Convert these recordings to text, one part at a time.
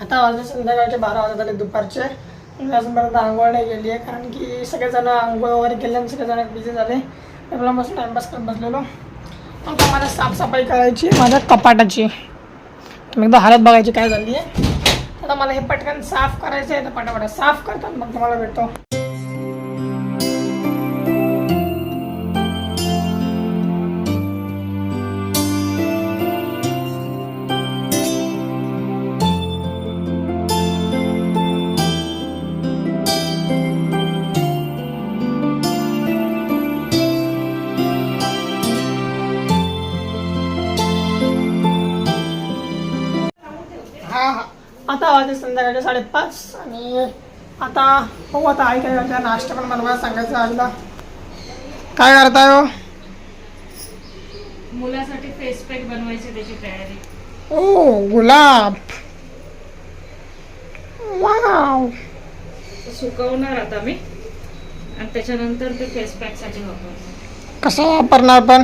आता वाजले संध्याकाळचे 12 वाजत आले दुपारचे. मी अजूनपर्यंत आंघोळ नाही गेली आहे, कारण की सगळेजण आंघोळ वगैरे केले आणि सगळेजण बिझी झाले. त्यामुळे मस्त टाईमपास करत बसलेलो. आता मला साफसफाई करायची माझ्या कपाटाची. तुम्ही एकदा हालत बघायची काय झाली आहे. आता मला हे पटकन साफ करायचं आहे, तर पटापट साफ करतात मग तुम्हाला भेटतो. आता वाजले संध्याकाळचे 5:30 आणि आता हो आता आई काय करते, नाश्ता पण बनवायला सांगायचं आईला. काय करताय हो? मुलासाठी फेस पॅक बनवायची त्याची तयारी. ओ गुलाब, वाव. सुकवणार आता मी आणि त्याच्यानंतर ते फेस पॅक साठी वापरणार. कसं वापरणार पण?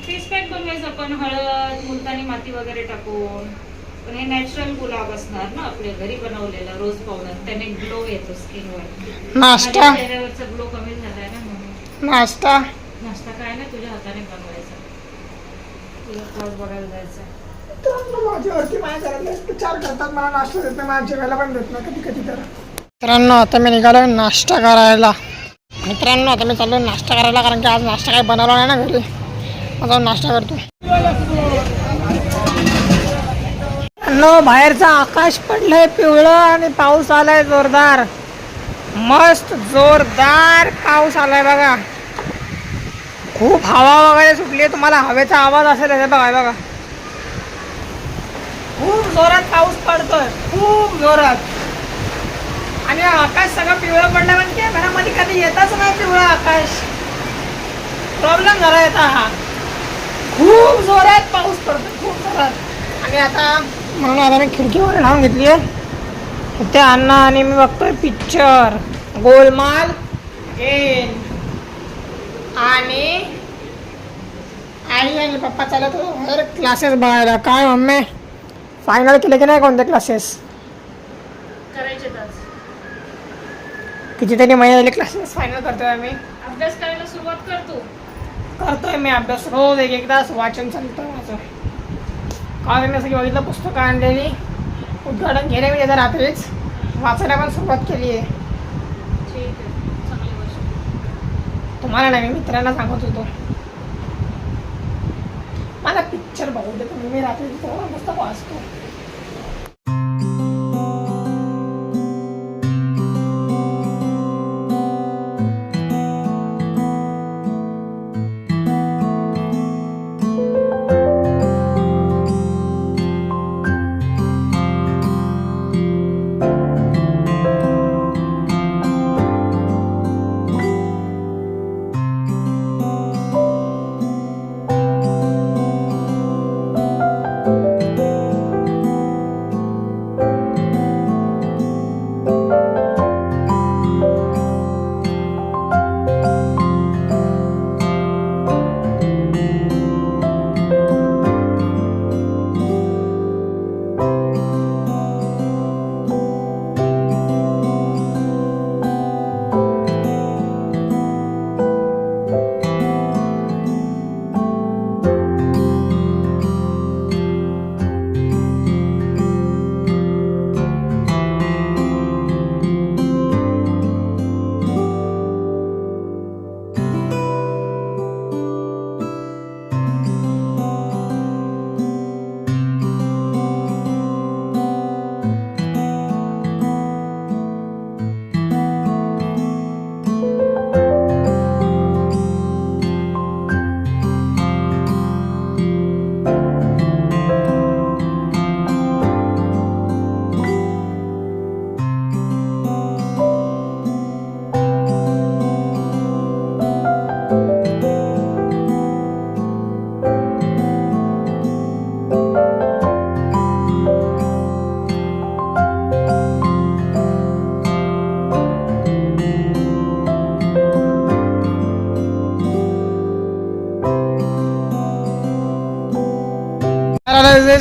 फेस पॅक बनवायचं आपण हळद, मुलतानी माती वगैरे टाकून. पण हे नॅचरल गुलाब असणार ना, आपल्या घरी बनवलेला रोज पावडर, त्याने ग्लो येतो स्किनवर. नाश्ता चेहऱ्यावरचा ग्लो कमी झालाय ना म्हणून. नाश्ता नाश्ता काय ना तुझ्या हाताने बनवायचा. तुला क्लास बघायला जायचं. माझ्यावरती माझ्या घरातले विचार करतात, मला नाश्ता देत नाही, माझ्या जेवायला पण देत नाही कधी कधी. तर मित्रांनो आता मी निघालो नाश्ता करायला. मित्रांनो आता मी चाललो नाश्ता करायला, कारण की आज नाश्ता काही बनवला नाही ना घरी. आता नाश्ता करतो. बाहेरचं आकाश पडलंय पिवळं आणि पाऊस आलाय जोरदार. मस्त जोरदार पाऊस आलाय बघा. खूप हवा वगैरे सुटली. तुम्हाला हवेचा आवाज असेल हे बघा बघा. खूप जोरात पाऊस पडतोय, खूप जोरात. आणि आकाश सगळं पिवळं पडलं, पण कॅमेरामध्ये कधी येतच नाही पिवळं आकाश. प्रॉब्लेम झाला येता हा. खूप जोरात पाऊस पडतो, खूप जोरात. आणि आता म्हणून आता मी खिडकीवर लावून घेतली आहे. ते अण्णा आणि मी बघतोय पिक्चर गोलमाल गेम. आणि आई आणि पप्पा चालत होते क्लासेस बघायला. काय मम्मी फायनल केले की नाही कोणते क्लासेस? करायचे आज. कितीतरी महिने झाले क्लासेस फायनल करतोय आम्ही. अभ्यास करायला सुरुवात करतो. करतोय मी अभ्यास रोज एक तास वाचन चालतं माझं. काल मी सगळी बघितलं पुस्तकं आणलेली, उद्घाटन केलं मी त्याचं रात्रीच. वाचायला पण सुरुवात केली आहे. ठीक आहे, चांगली गोष्ट. तुम्हाला नाही, मी मित्रांना सांगत होतो मला पिक्चर बघू दे. मी रात्री पुस्तक वाचतो.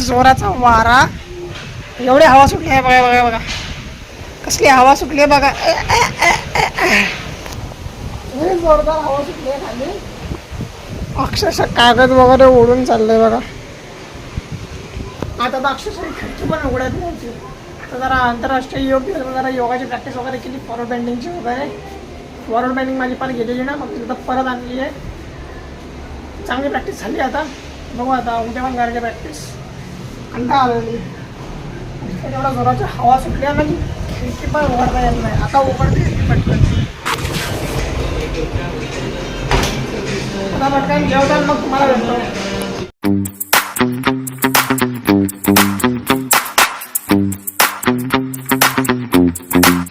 जोराचा वारा एवढी हवा सुटली आहे बघा बघा बघा, कसली हवा सुटली आहे बघा. लई जोरदार हवा सुटली आहे खाली, अक्षरशः कागद वगैरे उडून चाललंय बघा. आता तर अक्षरशः खिडकी पण उघडत नव्हती. आता जरा आंतरराष्ट्रीय योग दिवस जरा योगाची प्रॅक्टिस वगैरे केली, फॉरवर्ड बेंडिंगची वगैरे. फॉरवर्ड बेंडिंग माझी पण गेलेली ना, मग तिथं परत आणली आहे. चांगली प्रॅक्टिस झाली. आता बघू, आता उद्या पण करायची प्रॅक्टिस. कंटाळा आलेली, एवढा जोराची हवा सुटली आहे म्हणजे खिडकी पण उघडता येत नाही. आता उघडते पटकन, आता पटकन जेवताना मग तुम्हाला भेटतो.